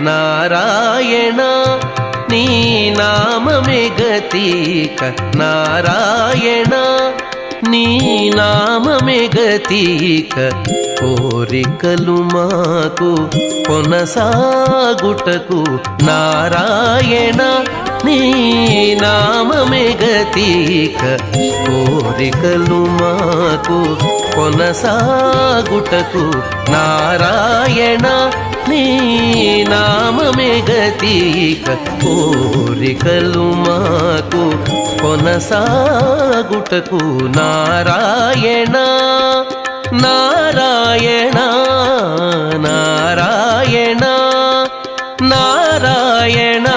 నారాయణ నీ నామమే గతిక నారాయణ నీ నామమే గతిక కోరికలు మాకు కొనసాగుటకు నారాయణ నీ నామమే గతిక కోరికలు మాకు కొనసాగుటకు నారాయణ నీ నామమే గతిక కోరికలు మాకు కొనసాగుటకు నారాయణ నారాయణ నారాయణ నారాయణ.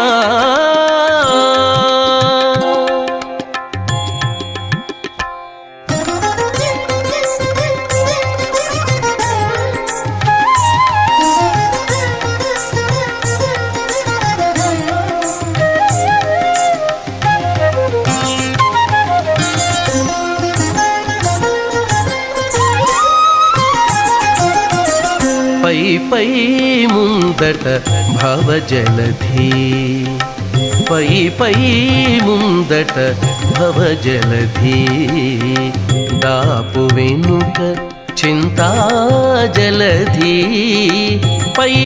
పై పై ముందట భవజలధి పై పై ముందట భవజలధి దాపు వెనుక చింతాజలధి పై